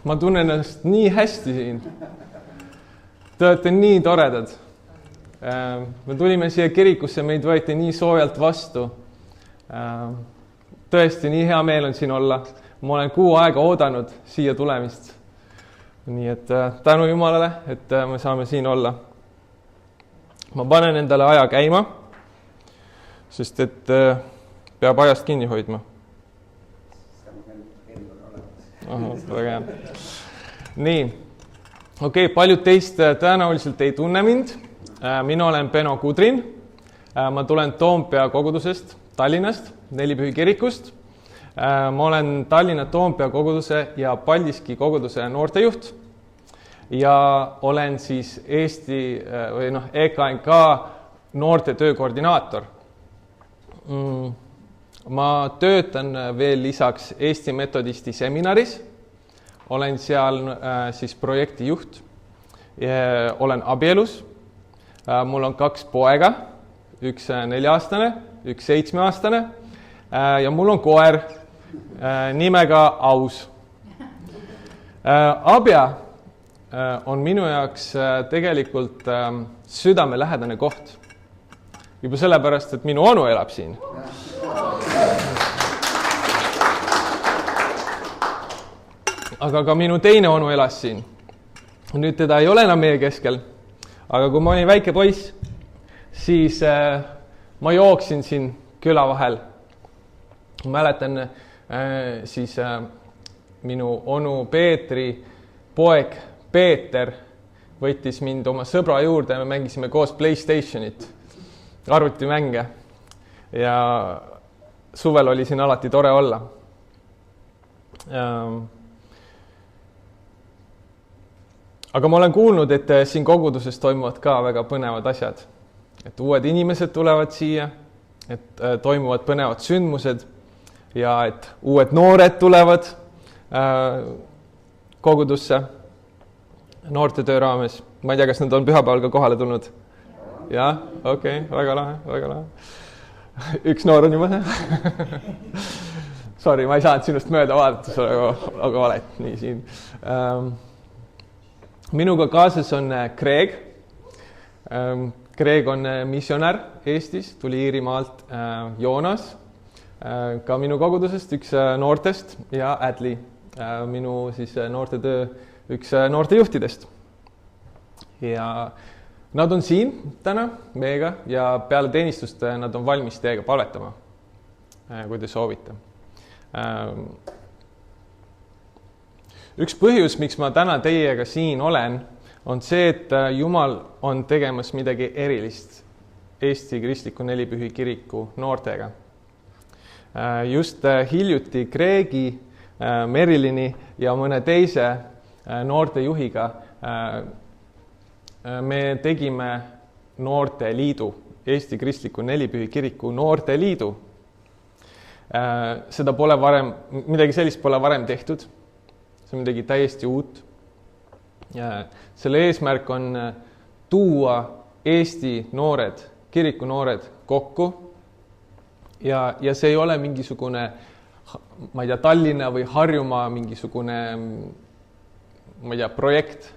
Ma tunnen ennast nii hästi siin. Te olete nii toredad. Me tulime siia kirikusse, meid võeti nii soojalt vastu. Tõesti, nii hea meel on siin olla. Ma olen 6 aega oodanud siia tulemist. Nii et tänu Jumalale, et me saame siin olla. Ma panen endale aja käima, sest et peab ajast kinni hoidma. Väga hea. Nii, okei, paljud teist tõenäoliselt ei tunne mind. Mina olen Beno Kudrin. Ma tulen Toompea kogudusest, Tallinnast, Nelipühi kirikust. Ma olen Tallinna Toompea koguduse ja Paldiski koguduse noortejuht ja olen siis Eesti või EKNK noortetöö koordinaator. Ma töötan veel lisaks Eesti metodisti seminaris, olen seal siis projektijuht, olen abielus, mul on 2 poega, üks 4-aastane, üks 7-aastane ja mul on koer nimega Aus. Abja on minu jaoks tegelikult südamelähedane koht, juba sellepärast, et minu onu elab siin. Aga ka minu teine onu elas siin. Nüüd teda ei ole enam meie keskel. Aga kui ma olin väike poiss, siis ma jooksin siin küla vahel. Mäletan siis minu onu Peetri poeg Peeter võttis mind oma sõbra juurde ja me mängisime koos PlayStationit, arvutimänge. Ja suvel oli siin alati tore olla. Aga ma olen kuulnud, et siin koguduses toimuvad ka väga põnevad asjad. Et uued inimesed tulevad siia, et toimuvad põnevad sündmused ja et uued noored tulevad kogudusse noortetöö raames. Ma ei tea, kas nad on pühapäeval ka kohale tulnud? Jah, okei, väga lahe, väga lahe. Üks noor on juba. Sorry, ma ei saanud sinust mööda vaadata, aga valet nii siin. Minuga kaasas on Greg. Greg on missionär Eestis, tuli Iirimaalt Joonas, ka minu kogudusest üks noortest ja Adli, minu siis noortetöö üks noortejuhtidest. Ja nad on siin täna meiega ja peale teenistust nad on valmis teiega palvetama, kui te soovite. Üks põhjus, miks ma täna teiega siin olen, on see, et Jumal on tegemas midagi erilist Eesti Kristliku Nelipühi kiriku noortega. Just hiljuti Gregi, Merilini ja mõne teise noortejuhiga me tegime noorteliidu, Eesti Kristliku Nelipühi kiriku noorteliidu. Seda pole varem, midagi sellist pole varem tehtud. See on midagi täiesti uut. Selle eesmärk on tuua Eesti noored, kiriku noored kokku ja see ei ole mingisugune, ma ei tea, Tallinna või Harjumaa mingisugune, ma ei tea, projekt,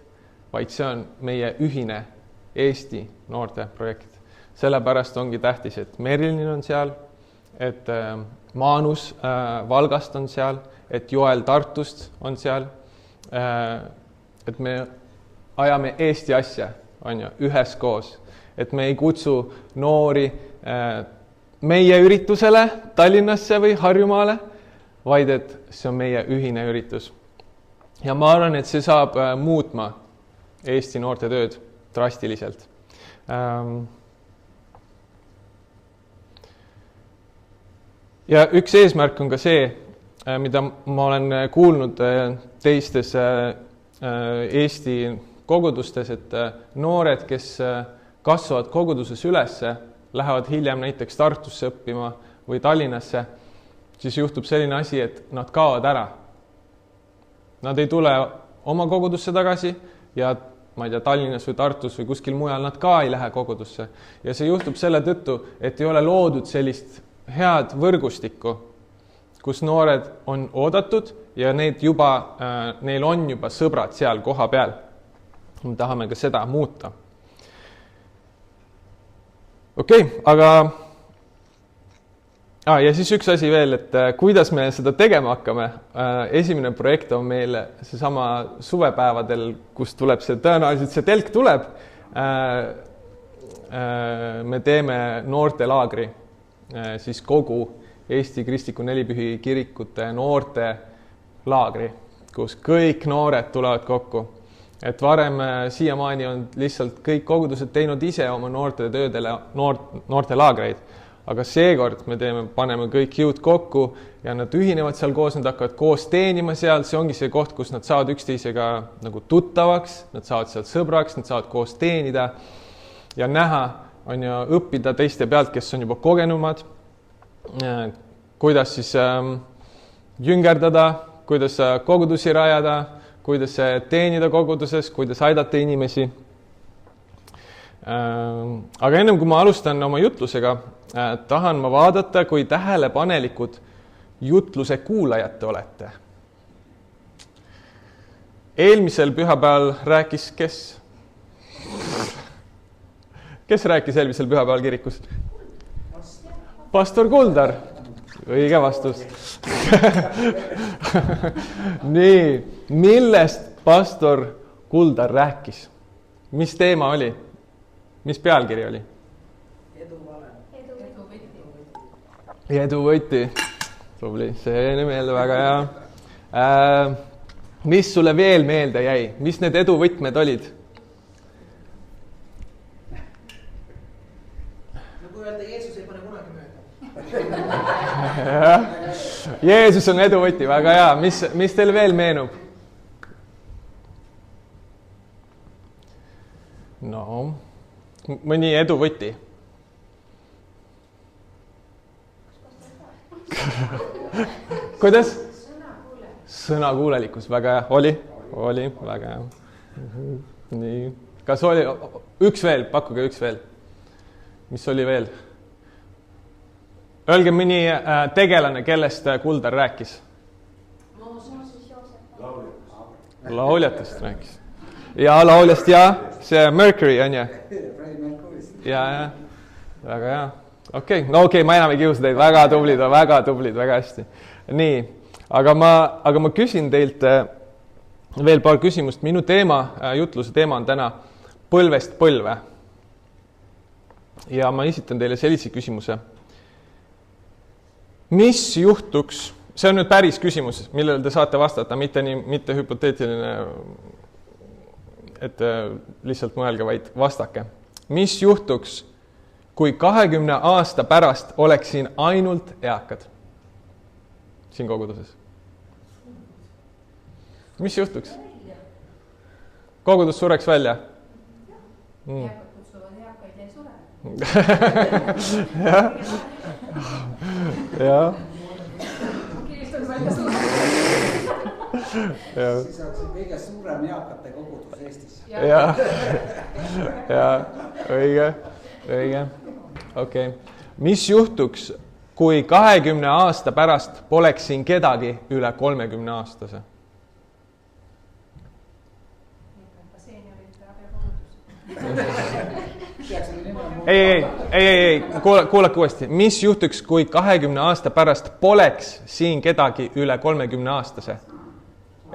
vaid see on meie ühine Eesti noorte projekt. Sellepärast ongi tähtis, et Merilin on seal, et Maanus Valgast on seal, et Joel Tartust on seal, et me ajame Eesti asja, on ju, üheskoos, et me ei kutsu noori meie üritusele Tallinnasse või Harjumaale, vaid et see on meie ühine üritus. Ja ma arvan, et see saab muutma Eesti noorte tööd drastiliselt. Ja üks eesmärk on ka see, mida ma olen kuulnud teistes Eesti kogudustes, et noored, kes kasvavad koguduses ülesse, lähevad hiljem näiteks Tartusse õppima või Tallinnasse, siis juhtub selline asi, et nad kaovad ära. Nad ei tule oma kogudusse tagasi ja ma ei tea, Tallinnas või Tartus või kuskil mujal nad ka ei lähe kogudusse. Ja see juhtub selle tõttu, et ei ole loodud sellist head võrgustikku, kus noored on oodatud ja neil on juba sõbrad seal koha peal. Me tahame ka seda muuta. Okei, aga ja siis üks asi veel, et kuidas me seda tegema hakkame. Esimene projekt on meil seesama suvepäevadel, kus tuleb tõenäoliselt see telk tuleb. Me teeme noortelaagri, siis kogu Eesti Kristliku Nelipühi kirikute noorte laagri, kus kõik noored tulevad kokku. Et varem siiamaani on lihtsalt kõik kogudused teinud ise oma noorte töödele noorte laagreid, aga seekord me paneme kõik jõud kokku ja nad ühinevad seal koos, nad hakkavad koos teenima seal, see ongi see koht, kus nad saavad üksteisega nagu tuttavaks, nad saavad seal sõbraks, nad saavad koos teenida ja näha, õppida teiste pealt, kes on juba kogenumad, kuidas siis jüngerdada, kuidas kogudusi rajada, kuidas teenida koguduses, kuidas aidata inimesi. Aga ennem kui ma alustan oma jutlusega, tahan ma vaadata, kui tähelepanelikud jutluse kuulajad te olete. Eelmisel pühapäeval rääkis kes? Kes rääkis eelmisel pühapäeval kirikus? Pastor Kuldar. Õige vastus. Nii, millest pastor Kuldar rääkis? Mis teema oli? Mis pealkiri oli? Eduvõti. Tubli, see on meelde väga hea. Mis sulle veel meelde jäi? Mis need eduvõtmed olid? Nagu öelda, Jeesus ei pane kunagi mööda. Jeesus on eduvõti, väga hea. Mis teil veel meenub? No, mõni eduvõti. Kuidas? Sõnakuulelikkus, väga hea. Oli, väga hea. Nii. Kas oli üks veel? Pakkuge üks veel. Mis oli veel? Öelge mõni tegelane, kellest Kuldar rääkis. Lauljatest rääkis. Ja lauljast ja see Mercury on ju. Ja, väga hea. Okei, ma enam ei kiusa teid, väga tublid, väga hästi. Nii, aga ma küsin teilt veel paar küsimust. Minu jutluse teema on täna põlvest põlve. Ja ma esitan teile sellise küsimuse. Mis juhtuks, see on nüüd päris küsimus, millele te saate vastata, mitte hüpoteetiline, et lihtsalt mõelge, vaid vastake. Mis juhtuks, kui 20 aasta pärast oleks siin ainult eakad siin koguduses? Mis juhtuks? Kogudus sureks välja? Eakad kutsuvad eakaid ei sure. Ja. Kiristus välja sure. Siis oleks kõige suurem eakate kogudus Eestis. Ja, õige. Okei. Mis juhtuks, kui 20 aasta pärast poleks siin kedagi üle 30 aastase? Ei, kuulake uuesti. Mis juhtuks, kui 20 aasta pärast poleks siin kedagi üle 30 aastase?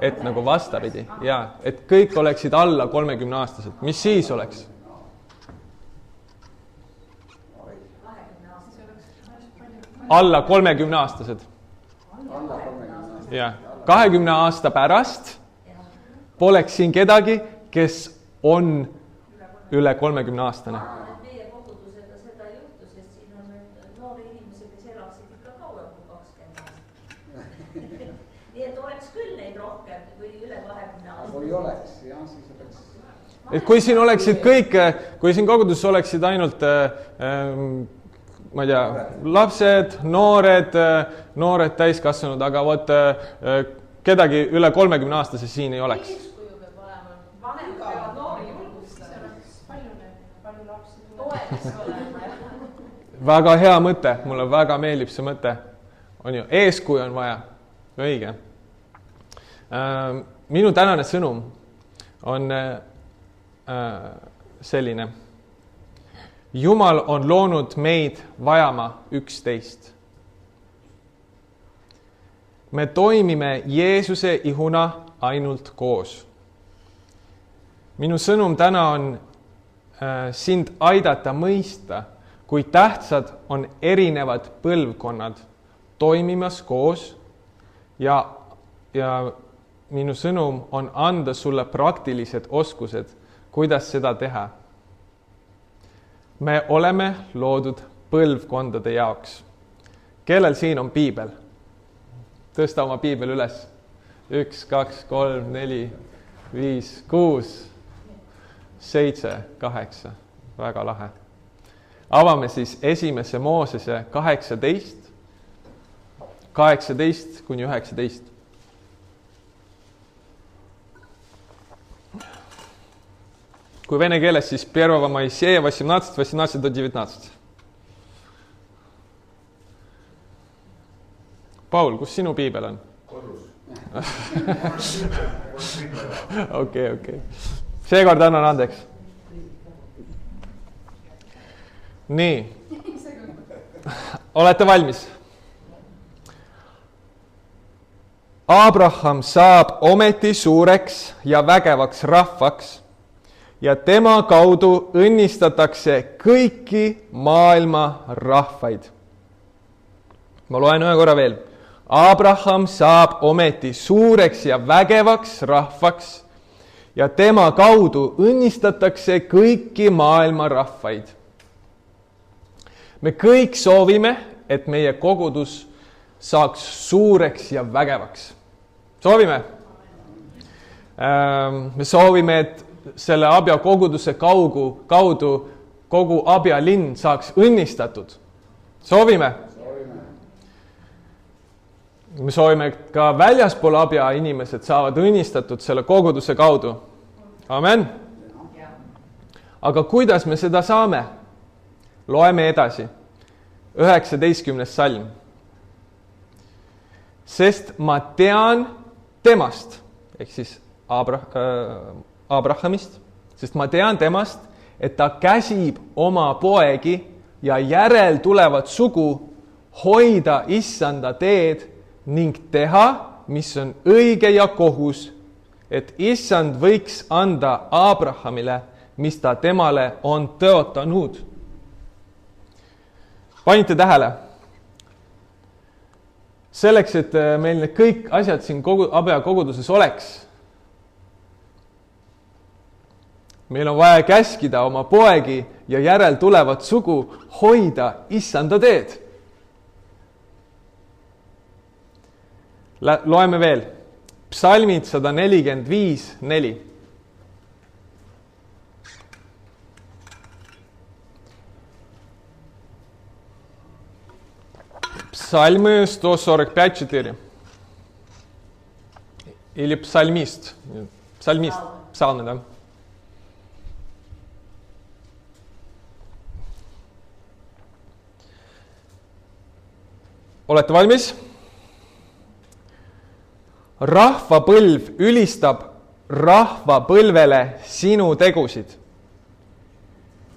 Et nagu vastapidi, et kõik oleksid alla 30 aastased. Mis siis oleks? Alla 30 aastased. 20 aasta pärast poleks siin kedagi, kes on üle 30 aastane. Meie kogudusega seda juhtu, sest siin on noori inimesi, kes elaksid ikka kauem kui 20 aastat. Nii et oleks küll neid rohkem või üle 20 aastat. Kui oleks, siis oleks. Et kui siin oleksid kõik, kui siin koguduses oleksid ainult, ma ei tea, lapsed, noored täiskasvanud, aga vot kedagi üle 30 aastase siin ei oleks. Väga hea mõte, mulle väga meeldib see mõte. on ju, eeskuju on vaja, õige. Minu tänane sõnum on selline. Jumal on loonud meid vajama üksteist. Me toimime Jeesuse ihuna ainult koos. Minu sõnum täna on sind aidata mõista, kui tähtsad on erinevad põlvkonnad toimimas koos ja minu sõnum on anda sulle praktilised oskused, kuidas seda teha. Me oleme loodud põlvkondade jaoks. Kellel siin on piibel? Tõsta oma piibel üles. 1, 2, 3, 4, 5, 6, 7, 8. Väga lahe. Avame siis 1. Moosese 18 kuni 19. Kui vene keeles, siis 1. Moiseja 18, 18-19. Paul, kus sinu piibel on? Kodus. Okei. Seekord annan andeks. Nii. Olete valmis? Abraham saab ometi suureks ja vägevaks rahvaks ja tema kaudu õnnistatakse kõiki maailma rahvaid. Ma loen ühe korra veel. Abraham saab ometi suureks ja vägevaks rahvaks ja tema kaudu õnnistatakse kõiki maailma rahvaid. Me kõik soovime, et meie kogudus saaks suureks ja vägevaks. Soovime? Me soovime, et selle Abja koguduse kaudu kogu Abja linn saaks õnnistatud. Soovime? Me soovime, et ka väljaspool Abja inimesed saavad õnnistatud selle koguduse kaudu. Amen. Aga kuidas me seda saame? Loeme edasi. 19. salm. Sest ma tean temast, ehk siis Abrahamist, sest ma tean temast, et ta käsib oma poegi ja järel tulevat sugu hoida issanda teed ning teha, mis on õige ja kohus, et issand võiks anda Abrahamile, mis ta temale on tõotanud. Panite tähele? Selleks, et meil need kõik asjad siin Abja koguduses oleks, meil on vaja käskida oma poegi ja järel tulevat sugu hoida issanda teed. Loeme veel. Psalmid 145, 4. Псальмы 145-4. Или псальмист. Псальмист. Псалмы, да. Olete valmis? Rahvapõlv ülistab rahvapõlvele sinu tegusid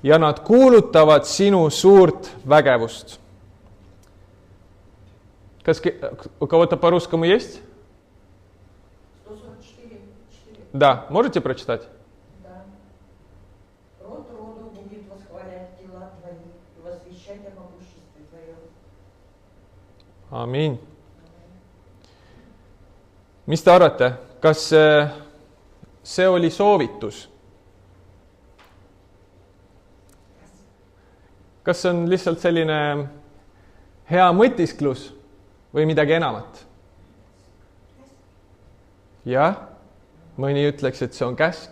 ja nad kuulutavad sinu suurt vägevust. У кого-то по-русскому есть? 144. Да, можете прочитать? Да. Род роду будет восхвалять дела твои и возвещать о могуществе твоем. Amiin. Mis te arvate, kas see oli soovitus? Kas see on lihtsalt selline hea mõtisklus või midagi enamat? Jah, mõni ütleks, et see on käsk.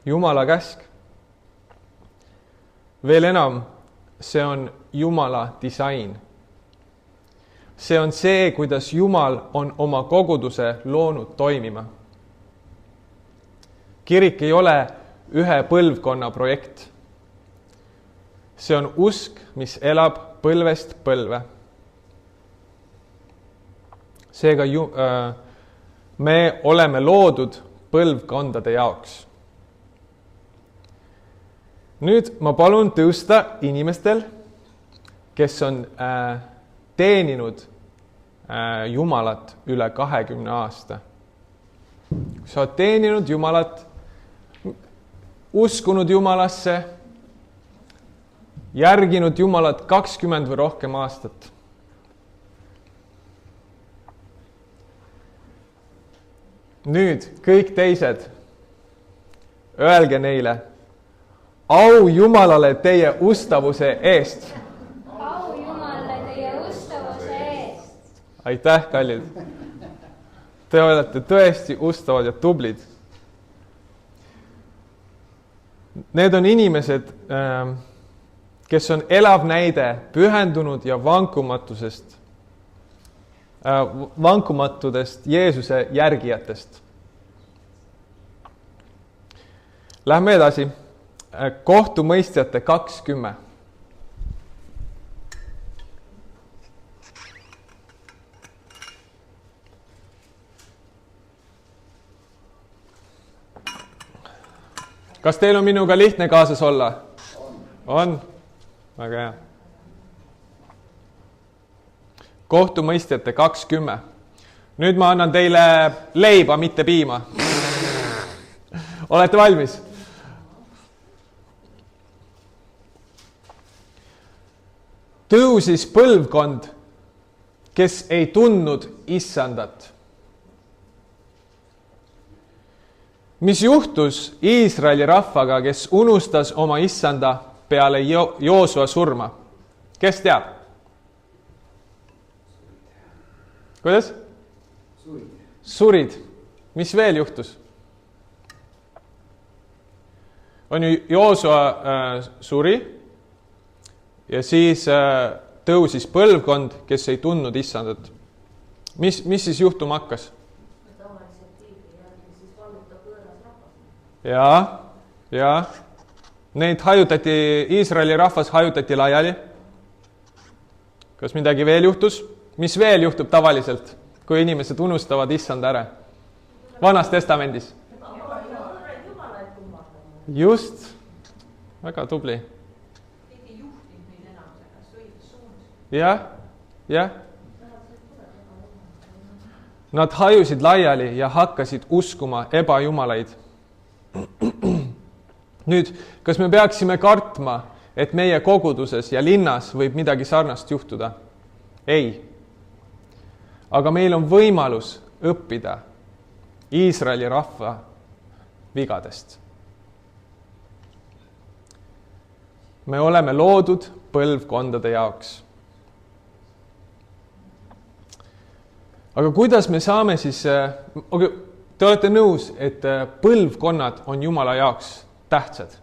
Jumala käsk. Veel enam, see on Jumala disain. See on see, kuidas Jumal on oma koguduse loonud toimima. Kirik ei ole ühe põlvkonna projekt. See on usk, mis elab põlvest põlve. seega me oleme loodud põlvkondade jaoks. Nüüd ma palun tõusta inimestel, kes on teeninud Jumalat üle 20 aasta. Kui sa oled teeninud Jumalat, uskunud Jumalasse, järginud Jumalat 20 või rohkem aastat. Nüüd kõik teised, öelge neile, au Jumalale teie ustavuse eest. Au Jumalale teie ustavuse eest. Aitäh, kallid. Te olete tõesti ustavad ja tublid. Need on inimesed, kes on elav näide pühendunud ja vankumatudest Jeesuse järgijatest. Lähme edasi. Kohtumõistjate 20. Kas teil on minuga lihtne kaasas olla? On? Väga hea. Kohtumõistjate 20. Nüüd ma annan teile leiba, mitte piima. Olete valmis? Tõusis põlvkond, kes ei tundnud Issandat. Mis juhtus Iisraeli rahvaga, kes unustas oma Issanda peale Joosua surma? Kes teab? Kuidas? Surid. Mis veel juhtus? On ju Joosua suri ja siis tõusis põlvkond, kes ei tundnud Issandat. Mis siis juhtuma hakkas? Ja. Neid hajutati, Iisraeli rahvas hajutati laiali. Kas midagi veel juhtus? Mis veel juhtub tavaliselt, kui inimesed unustavad Issanda ära? Vanas testamendis. Just. Väga tubli. Jah. Nad hajusid laiali ja hakkasid uskuma ebajumalaid. Nüüd, kas me peaksime kartma, et meie koguduses ja linnas võib midagi sarnast juhtuda? Ei. Aga meil on võimalus õppida Iisraeli rahva vigadest. Me oleme loodud põlvkondade jaoks. Aga kuidas me saame siis, te olete nõus, et põlvkonnad on Jumala jaoks tähtsad?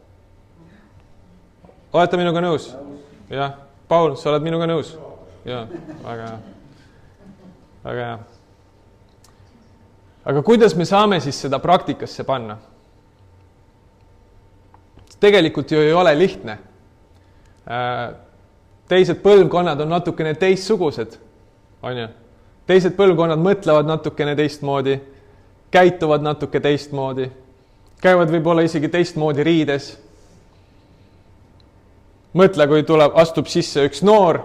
Olete minuga nõus? Jah. Paul, sa oled minuga nõus? Jah, väga hea. Aga kuidas me saame siis seda praktikasse panna? Tegelikult ju ei ole lihtne. Teised põlvkonnad on natukene teistsugused, on ju? Teised põlvkonnad mõtlevad natukene teistmoodi, käituvad natuke teistmoodi, käivad võib-olla isegi teistmoodi riides. Mõtle, kui astub sisse üks noor,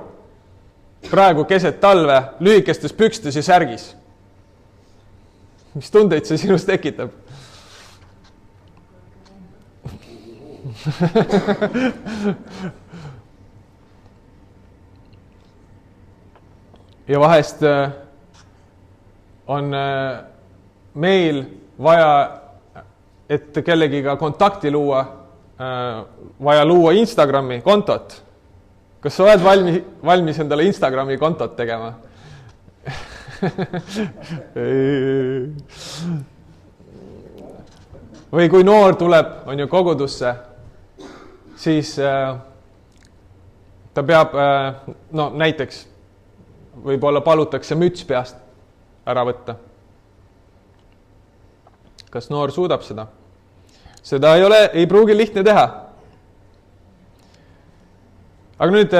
praegu keset talve, lühikestes pükstes ja särgis. Mis tundeid see sinust tekitab? Ja vahest on meil vaja, et kellegiga kontakti luua, vaja luua Instagrami kontot. Kas sa oled valmis endale Instagrami kontot tegema? Või kui noor tuleb, on ju kogudusse, siis ta peab, näiteks võib-olla palutakse müts peast ära võtta. Kas noor suudab seda? Seda ei pruugi lihtne teha. aga nüüd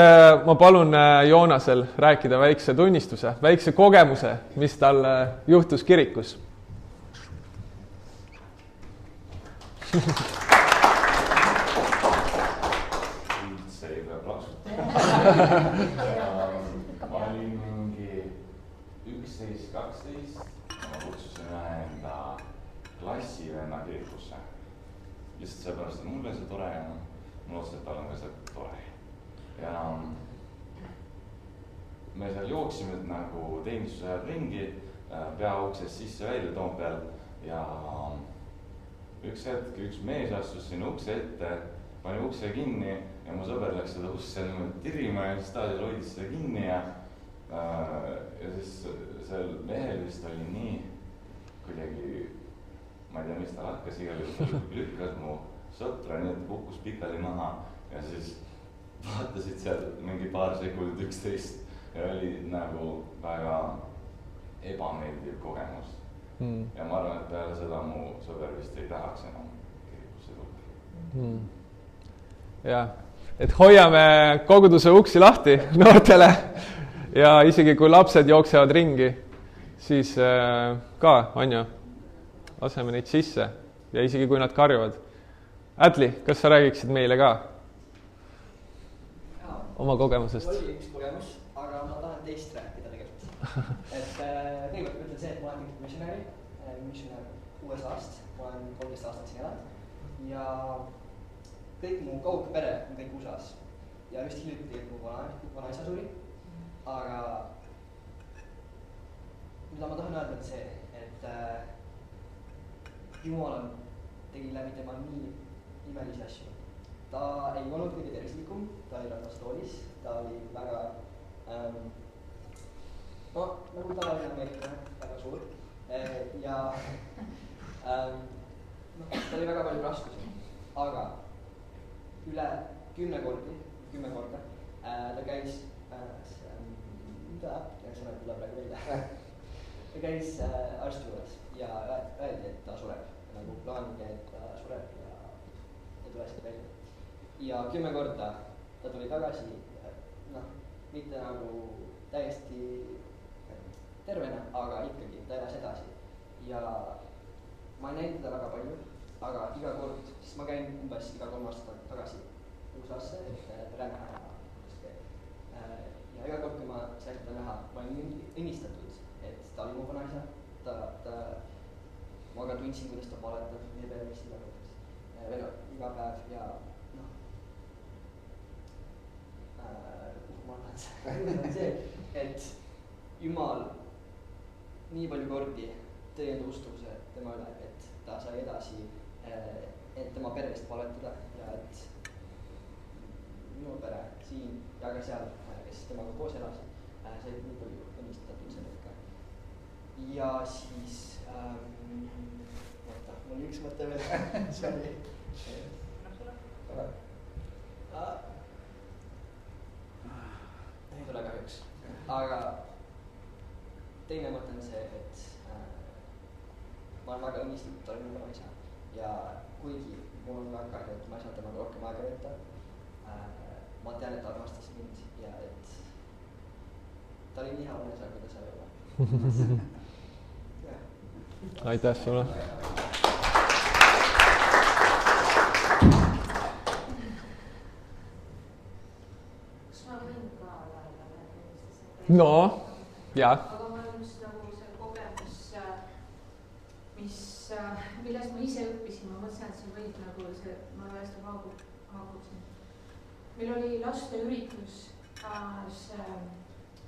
ma palun Joonasel rääkida väikse tunnistuse, väikse kogemuse, mis tal juhtus kirikus. Üldse ei pea plaksutama. Ma olin mingi 11-12, ma kutsusin ühe enda klassivenna kirikusse. Lihtsalt seepärast, et mul oli see tore ja mul otseselt tal on ka see tore. Ja me seal jooksime nagu teenistuse ringi, pea uksest sisse välja Toompeal ja üks hetk üks mees astus sinna ukse ette, pani ukse kinni ja mu sõber läks seda usse niimoodi tirima ja siis ta hoidis seda kinni ja siis seal mehel vist oli nii kuidagi, ma ei tea, mis ta hakkas, igal juhul lükkas mu sõpra, nii et kukkus pikali maha ja siis vaatasid seal mingi paar sekundit 11 ja oli nagu väga ebameeldiv kogemus. Ja ma arvan, et peale seda mu sõber vist ei tahaks enam kirikusse tulla. Jah, et hoiame koguduse uksi lahti noortele ja isegi kui lapsed jooksevad ringi, siis ka, on ju, laseme neid sisse ja isegi kui nad karjuvad. Ätli, kas sa räägiksid meile ka oma kogemusest? Oli üks kogemus, aga ma tahan teist rääkida tegelikult. Et kõigepealt ütlen see, et ma olen missionär USA-st, ma olen 13 aastat siin elanud ja kõik mu kaugpere on kõik USA-s ja just hiljuti mu vanaisa suri, aga mida ma tahan öelda, et see, et Jumal tegi läbi tema nii imelisi asju. Ta ei olnud kõige tervislikum, ta oli ratastoolis, ta oli väga nagu tavaline ameeriklane, väga suur ja ta oli väga palju raskusi, aga üle 10 korda ta käis, sõnad tuleb praegu välja, ta käis arsti juures ja öeldi, et ta sureb, nagu plaanigi, et ta sureb ja tulesid välja. Ja 10 korda ta tuli tagasi, mitte nagu täiesti tervena, aga ikkagi ta elas edasi. Ja ma ei näinud teda väga palju, aga iga kord, siis ma käin umbes iga 3 aastat tagasi USA-sse, et rännaha ja iga kord, kui ma sain teda näha, ma olin õnnistatud, et ta oli mu vanaisa, ma ka tundsin, kuidas ta valetab meie peale vist iga päev ja ma arvan see, et Jumal nii palju kordi tõi enda ustavuse tema üle, et ta sai edasi, et tema perest valetada ja et minu pere siin ja ka seal, kes temaga koos elas, said nii palju õnnistatud sellega. Ja siis, mul oli üks mõte veel, sorry. Ei tule kahjuks, aga teine mõte on see, et ma olen väga õnnistatud, ta oli minu vanaisa ja kuigi mul on väga kahju, et ma ei saa temaga rohkem aega veeta, ma tean, et ta armastas mind ja et ta oli nii hea vanaisa, kui ta sai olla. Aitäh sulle! No, jah. Aga mul on just nagu see kogemus, millest ma ise õppisin, ma mõtlesin, et see võib nagu see, ma hästi haakuksin. Meil oli laste üritus, see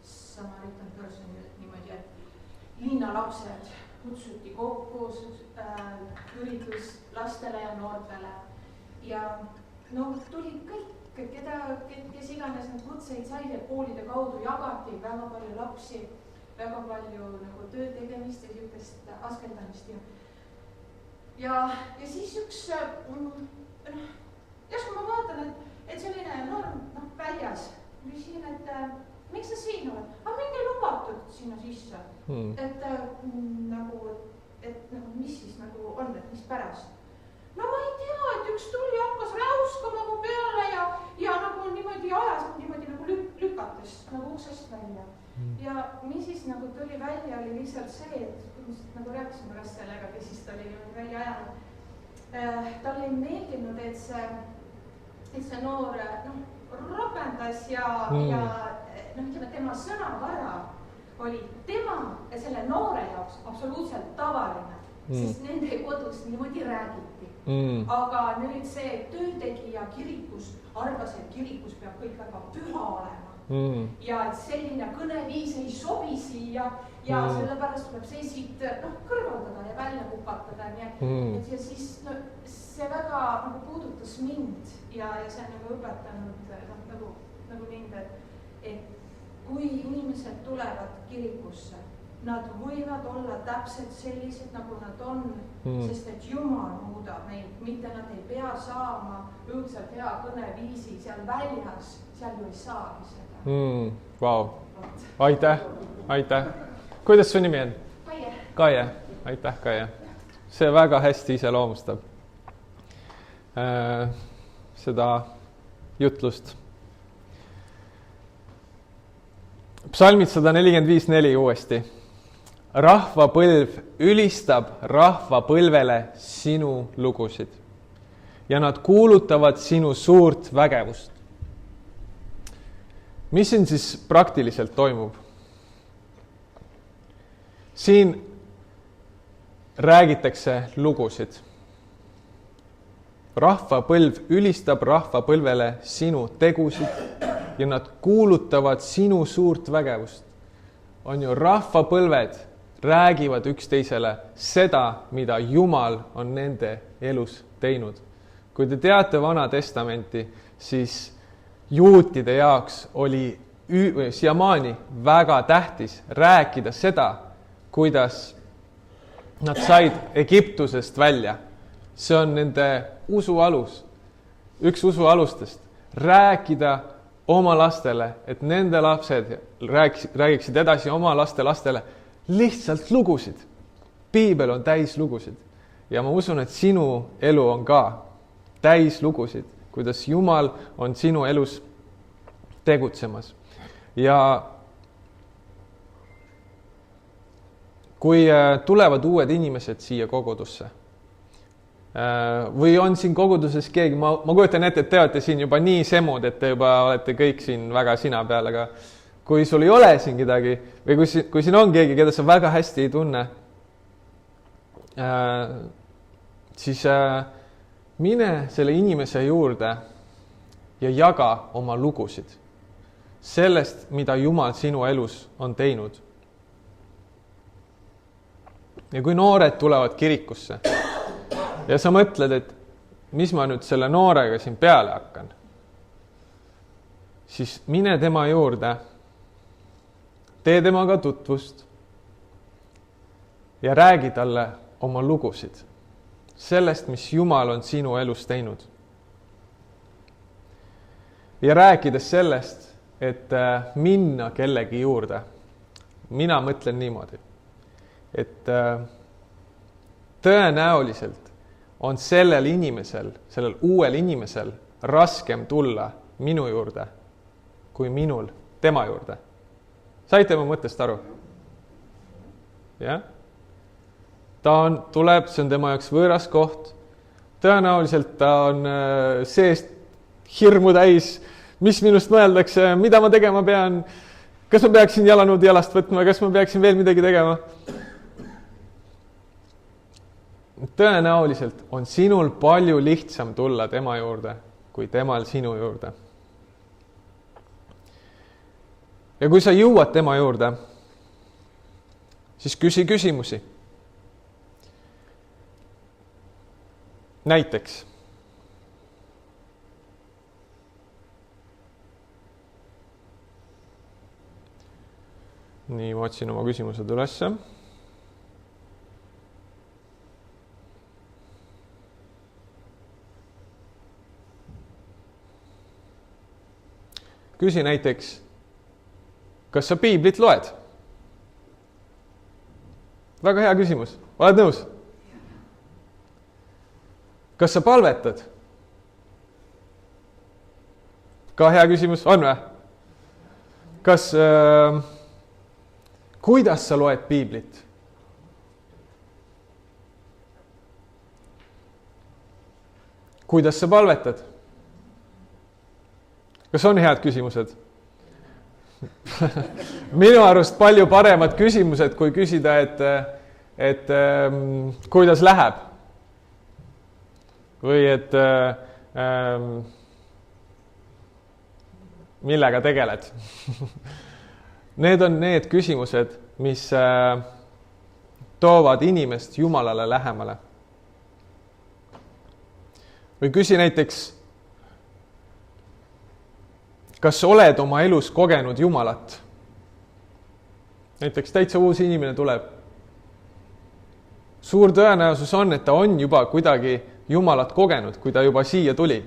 Samaritan person niimoodi, et linnalapsed kutsuti koos üritus lastele ja noortele ja tuli kõik. Kes iganes need kutseid said ja koolide kaudu jagati väga palju lapsi, väga palju nagu töö tegemist ja niisugust askeldamist. Ja siis üks, järsku ma vaatan, et selline norm väljas, küsin, et miks sa siin oled? Aga mind ei lubatud sinna sisse, et mis siis nagu on, et mis pärast? No ma ei tea, et üks tuli hakkas räuskama mu peale ja nagu niimoodi ajas mind nagu tuli välja, oli lihtsalt see, et nagu rääkisime ka sellega, kes siis ta oli välja ajanud. Talle ei meeldinud, et see noor rakendas ja ütleme, tema sõnavara oli tema ja selle noore jaoks absoluutselt tavaline, sest nende kodus niimoodi räägiti. Aga nüüd see töötegija kirikus arvas, et kirikus peab kõik väga püha olema. Ja et selline kõneviis ei sobi siia ja sellepärast tuleb see siit kõrvaldada ja välja kupatada. Ja siis see väga nagu puudutas mind ja see on nagu õpetanud nagu mind, et kui inimesed tulevad kirikusse, nad võivad olla täpselt sellised, nagu nad on, sest et Jumal muudab neid, mitte nad ei pea saama õudselt hea kõneviisi seal väljas, seal ju ei saagi seda. Vau, aitäh. Kuidas su nimi on? Kaie, aitäh Kaie. See väga hästi iseloomustab seda jutlust. Psalmid 145:4 uuesti. Rahvapõlv ülistab rahvapõlvele sinu lugusid ja nad kuulutavad sinu suurt vägevust. Mis siin siis praktiliselt toimub? Siin räägitakse lugusid. Rahvapõlv ülistab rahvapõlvele sinu tegusid ja nad kuulutavad sinu suurt vägevust. On ju, rahvapõlved räägivad üksteisele seda, mida Jumal on nende elus teinud. Kui te teate Vana Testamenti, siis juutide jaoks oli siiamaani väga tähtis rääkida seda, kuidas nad said Egiptusest välja. See on nende usu alus, üks usu alustest. Rääkida oma lastele, et nende lapsed räägiksid edasi oma lastele lihtsalt lugusid. Piibel on täis lugusid. Ja ma usun, et sinu elu on ka täis lugusid, kuidas Jumal on sinu elus tegutsemas. Ja kui tulevad uued inimesed siia kogudusse või on siin koguduses keegi, ma kujutan ette, et te olete siin juba nii semud, et te juba olete kõik siin väga sina peal, aga kui sul ei ole siin kedagi või kui siin on keegi, keda sa väga hästi ei tunne, siis mine selle inimese juurde ja jaga oma lugusid sellest, mida Jumal sinu elus on teinud. Ja kui noored tulevad kirikusse ja sa mõtled, et mis ma nüüd selle noorega siin peale hakkan, siis mine tema juurde, tee temaga tutvust ja räägi talle oma lugusid sellest, mis Jumal on sinu elus teinud. Ja rääkides sellest, et minna kellegi juurde, mina mõtlen niimoodi, et tõenäoliselt on sellel inimesel, sellel uuel inimesel raskem tulla minu juurde kui minul tema juurde. Saite mu mõttest aru? Jah? Tuleb, see on tema jaoks võõras koht. Tõenäoliselt ta on seest hirmu täis, mis minust mõeldakse, mida ma tegema pean, kas ma peaksin jalanõud jalast võtma, kas ma peaksin veel midagi tegema. Tõenäoliselt on sinul palju lihtsam tulla tema juurde, kui temal sinu juurde. Ja kui sa jõuad tema juurde, siis küsi küsimusi. Näiteks, nii, ma otsin oma küsimused ülesse. Küsi näiteks, kas sa piiblit loed? Väga hea küsimus. Oled nõus? Kas sa palvetad? Ka hea küsimus. On või? Kas, kuidas sa loed piiblit? Kuidas sa palvetad? Kas on head küsimused? Minu arust palju paremad küsimused, kui küsida, et kuidas läheb. Või et millega tegeled. Need on need küsimused, mis toovad inimest Jumalale lähemale. Või küsi näiteks, kas oled oma elus kogenud Jumalat? Näiteks täitsa uus inimene tuleb. Suur tõenäosus on, et ta on juba kuidagi Jumalat kogenud, kui ta juba siia tuli.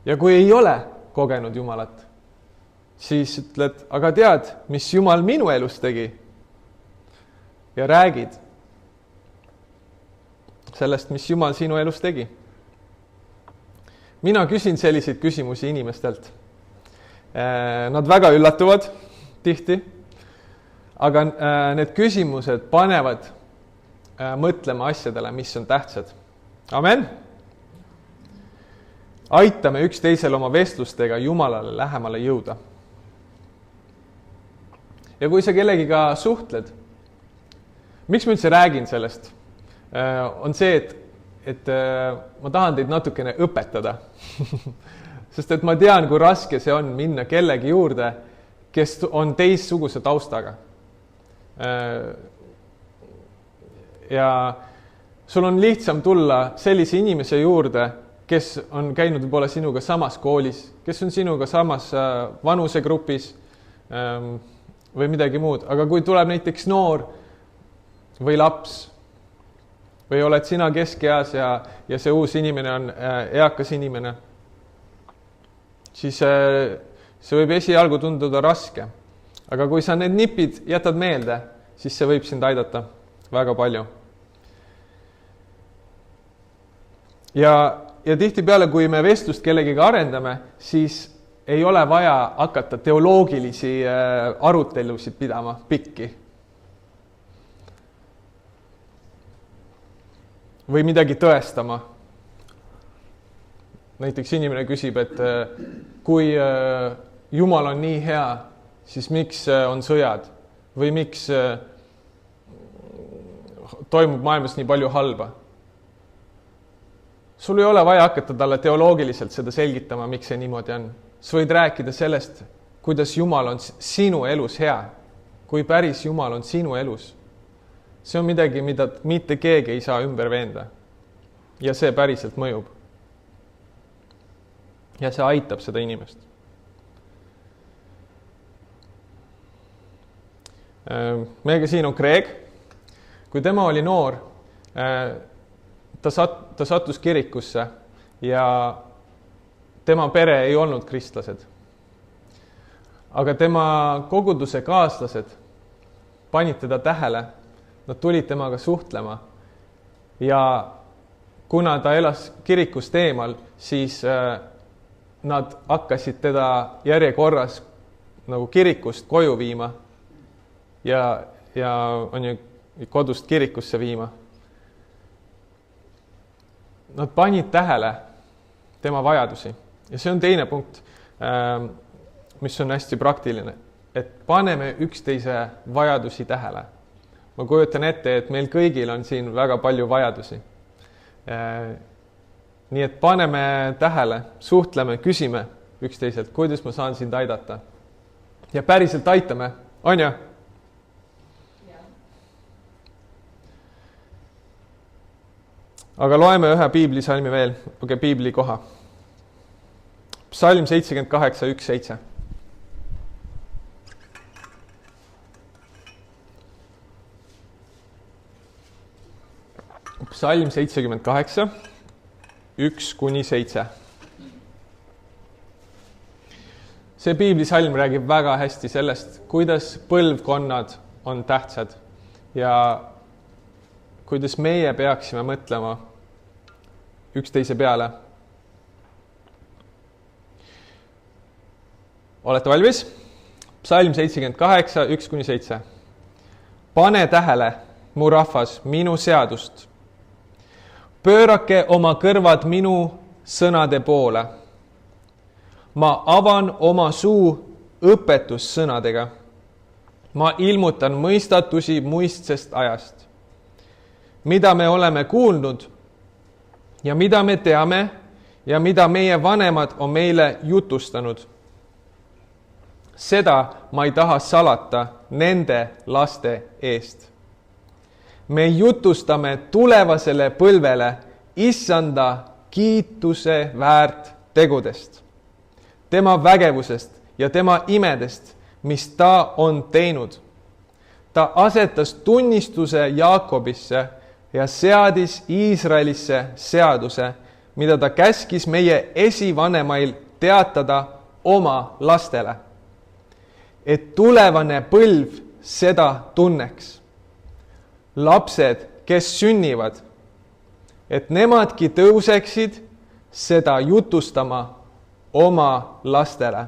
Ja kui ei ole kogenud Jumalat, siis ütled, aga tead, mis Jumal minu elus tegi? Ja räägid sellest, mis Jumal sinu elus tegi. Mina küsin selliseid küsimusi inimestelt. Nad väga üllatuvad tihti, aga need küsimused panevad mõtlema asjadele, mis on tähtsad. Amen! Aitame üksteisel oma vestlustega Jumalale lähemale jõuda. Ja kui sa kellegiga suhtled, miks ma üldse räägin sellest? On see, et ma tahan teid natukene õpetada. Sest et ma tean, kui raske see on minna kellegi juurde, kes on teistsuguse taustaga. Ja sul on lihtsam tulla sellise inimese juurde, kes on käinud võib-olla sinuga samas koolis, kes on sinuga samas vanusegrupis või midagi muud. Aga kui tuleb näiteks noor või laps või oled sina keskeas ja see uus inimene on eakas inimene, siis see võib esialgu tunduda raske. Aga kui sa need nipid jätad meelde, siis see võib sind aidata väga palju. Ja tihtipeale, kui me vestlust kellegiga arendame, siis ei ole vaja hakata teoloogilisi arutelusid pidama pikki. Või midagi tõestama. Näiteks inimene küsib, et kui Jumal on nii hea, siis miks on sõjad? Või miks toimub maailmas nii palju halba? Sul ei ole vaja hakata talle teoloogiliselt seda selgitama, miks see niimoodi on. Sa võid rääkida sellest, kuidas Jumal on sinu elus hea. Kui päris Jumal on sinu elus. See on midagi, mida mitte keegi ei saa ümber veenda. Ja see päriselt mõjub. Ja see aitab seda inimest. Meiega siin on Kreeg. Kui tema oli noor, ta sattus kirikusse ja tema pere ei olnud kristlased. Aga tema koguduse kaaslased panid teda tähele. Nad tulid temaga suhtlema ja kuna ta elas kirikust eemal, siis nad hakkasid teda järjekorras nagu kirikust koju viima ja on ju kodust kirikusse viima. Nad panid tähele tema vajadusi ja see on teine punkt, mis on hästi praktiline, et paneme üksteise vajadusi tähele. Ma kujutan ette, et meil kõigil on siin väga palju vajadusi. Nii et paneme tähele, suhtleme, küsime üksteiselt, kuidas ma saan sind aidata. Ja päriselt aitame, on ju? Aga loeme ühe piiblisalmi veel, piibli koha. Psalm 78, 1-7. Psalm 78, 1-7. See piiblisalm räägib väga hästi sellest, kuidas põlvkonnad on tähtsad ja kuidas meie peaksime mõtlema üksteise peale. Olete valmis? Psalm 78, 1-7. Pane tähele, mu rahvas, minu seadust. Pöörake oma kõrvad minu sõnade poole. Ma avan oma suu õpetussõnadega. Ma ilmutan mõistatusi muistsest ajast, mida me oleme kuulnud ja mida me teame ja mida meie vanemad on meile jutustanud. Seda ma ei taha salata nende laste eest. Me jutustame tulevasele põlvele Issanda kiituse väärt tegudest, tema vägevusest ja tema imedest, mis ta on teinud. Ta asetas tunnistuse Jaakobisse ja seadis Iisraelisse seaduse, mida ta käskis meie esivanemail teatada oma lastele, et tulevane põlv seda tunneks. Lapsed, kes sünnivad, et nemadki tõuseksid seda jutustama oma lastele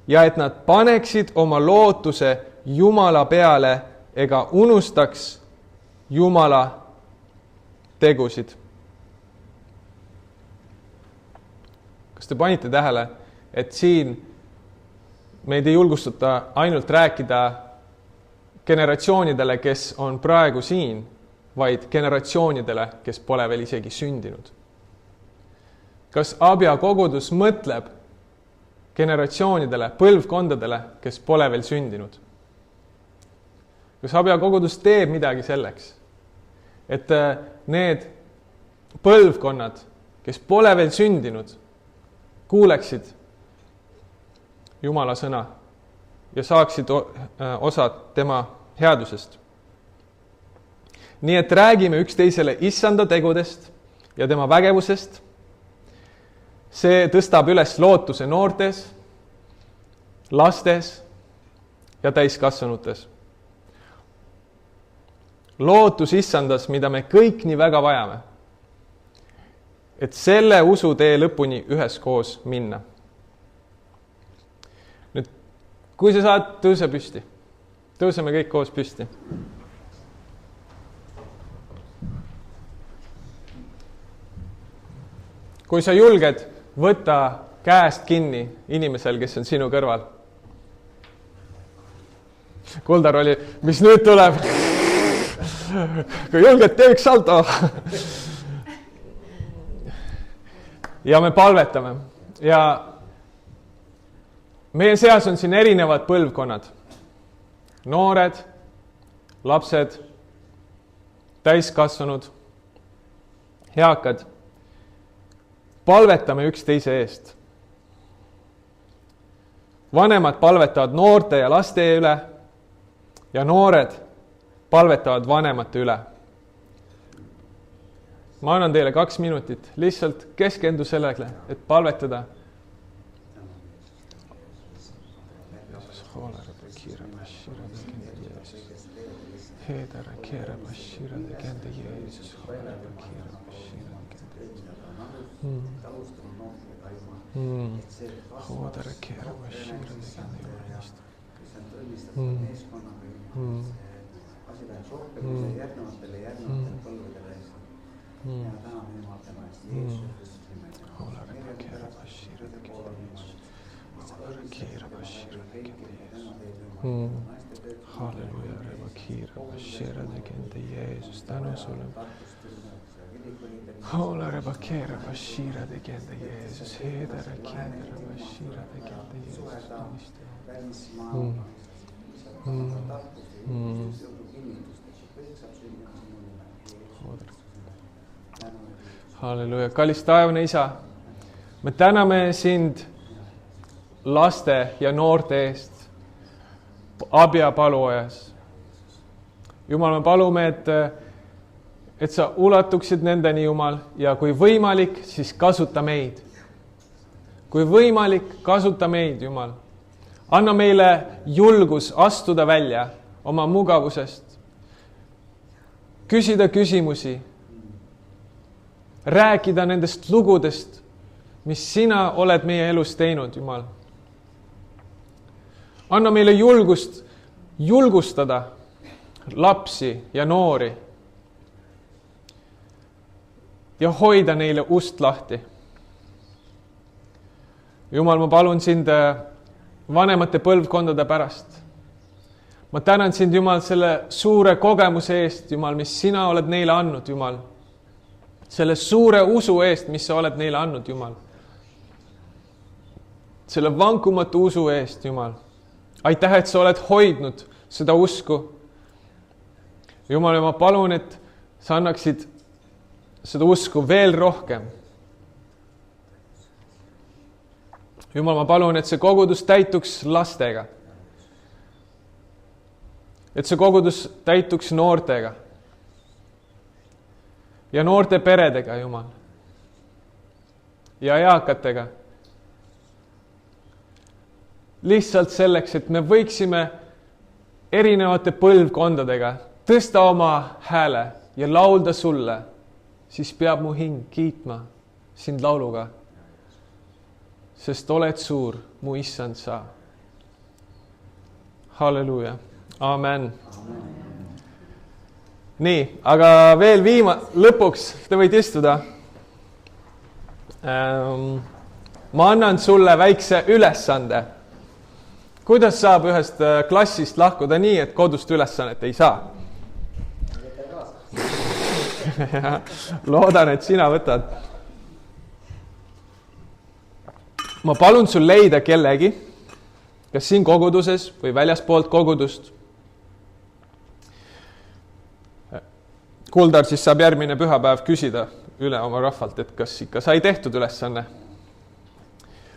ja et nad paneksid oma lootuse Jumala peale ega unustaks Jumala tegusid. Kas te panite tähele, et siin meid ei julgustata ainult rääkida generatsioonidele, kes on praegu siin, vaid generatsioonidele, kes pole veel isegi sündinud? Kas Abja kogudus mõtleb generatsioonidele, põlvkondadele, kes pole veel sündinud? Kas Abja kogudus teeb midagi selleks, et need põlvkonnad, kes pole veel sündinud, kuuleksid Jumala sõna ja saaksid osad tema headusest? Nii et räägime üksteisele Issanda tegudest ja tema vägevusest. See tõstab üles lootuse noortes, lastes ja täiskasvanutes. Lootus Issandas, mida me kõik nii väga vajame, et selle usu tee lõpuni üheskoos minna. Nüüd, kui sa saad, tõuse püsti. Tõuseme kõik koos püsti. Kui sa julged, võtta käest kinni inimesel, kes on sinu kõrval. Kuldar oli, mis nüüd tuleb? Kui julged, tee üks salto. Ja me palvetame. Ja meie seas on siin erinevad põlvkonnad. Noored, lapsed, täiskasvanud, eakad. Palvetame üksteise eest. Vanemad palvetavad noorte ja laste üle ja noored palvetavad vanemate üle. Ma annan teile 2 minutit. Lihtsalt keskendu sellele, et palvetada. Halleluja, Reba kiira, Bashira, legenda Jeesus, tänu sulle. Hola, Reba kiira, Bashira, legenda Jeesus, Hedera, kiira, Bashira, legenda Jeesus. Halleluja, kallis taevane Isa, me täname sind laste ja noorte eest Abja paluajas. Jumal, me palume, et sa ulatuksid nendeni, Jumal, ja kui võimalik, siis kasuta meid. Kui võimalik, kasuta meid, Jumal. Anna meile julgus astuda välja oma mugavusest, küsida küsimusi, rääkida nendest lugudest, mis sina oled meie elus teinud, Jumal. anna meile julgust julgustada lapsi ja noori ja hoida neile ust lahti. Jumal, ma palun sind vanemate põlvkondade pärast. Ma tänan sind, Jumal, selle suure kogemuse eest, Jumal, mis sina oled neile andnud, Jumal. Selle suure usu eest, mis sa oled neile andnud, Jumal. Selle vankumatu usu eest, Jumal. Aitäh, et sa oled hoidnud seda usku. Jumal, ma palun, et sa annaksid seda usku veel rohkem. Jumal, ma palun, et see kogudus täituks lastega. Et see kogudus täituks noortega. Ja noorte peredega, Jumal. Ja eakatega. Lihtsalt selleks, et me võiksime erinevate põlvkondadega tõsta oma hääle ja laulda sulle, siis peab mu hing kiitma sind lauluga. Sest oled suur, mu issand sa. Halleluuja. Amen. Nii, aga veel lõpuks, te võite istuda. Ma annan sulle väikse ülesande. Kuidas saab ühest klassist lahkuda nii, et kodust ülesannet ei saa? Loodan, et sina võtad. Ma palun sul leida kellegi, kas siin koguduses või väljaspoolt kogudust. Kuldar siis saab järgmine pühapäev küsida üle oma rahvalt, et kas ikka sai tehtud ülesanne.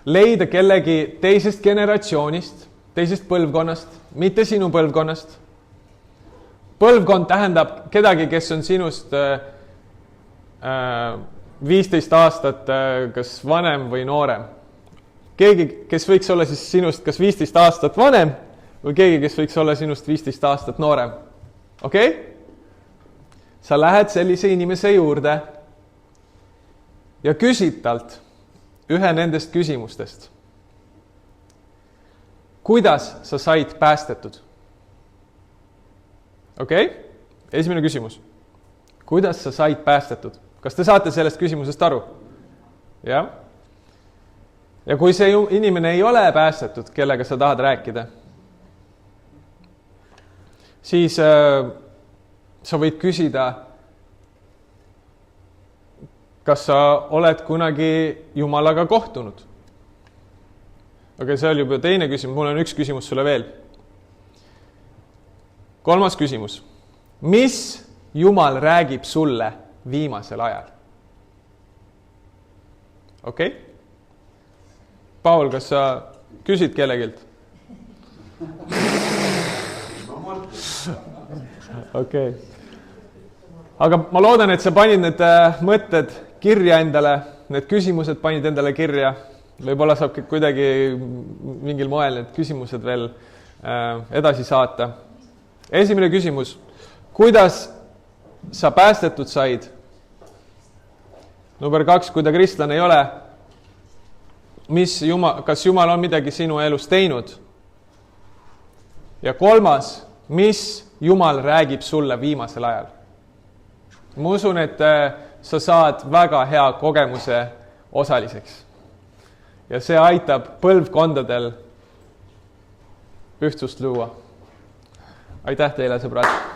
Leida kellegi teisest generatsioonist, teisest põlvkonnast, mitte sinu põlvkonnast. Põlvkond tähendab kedagi, kes on sinust 15 aastat kas vanem või noorem. Keegi, kes võiks olla siis sinust kas 15 aastat vanem või keegi, kes võiks olla sinust 15 aastat noorem. Okei? Sa lähed sellise inimese juurde ja küsid talt ühe nendest küsimustest. Kuidas sa said päästetud? Okei? Esimene küsimus. Kuidas sa said päästetud? Kas te saate sellest küsimusest aru? Jah? Ja kui see inimene ei ole päästetud, kellega sa tahad rääkida, siis sa võid küsida, kas sa oled kunagi Jumalaga kohtunud? Aga see oli juba teine küsimus, mul on üks küsimus sulle veel. Kolmas küsimus. Mis Jumal räägib sulle viimasel ajal? Okei? Paul, kas sa küsid kellegilt? Okei. Aga ma loodan, et sa panid need mõtted kirja endale, need küsimused panid endale kirja. Võib-olla saab kuidagi mingil moel need küsimused veel edasi saata. Esimene küsimus. Kuidas sa päästetud said? Number 2, kui ta kristlane ei ole, kas Jumal on midagi sinu elus teinud? Ja 3, mis Jumal räägib sulle viimasel ajal? Ma usun, et sa saad väga hea kogemuse osaliseks. Ja see aitab põlvkondadel ühtsust luua. Aitäh teile, sõbrad!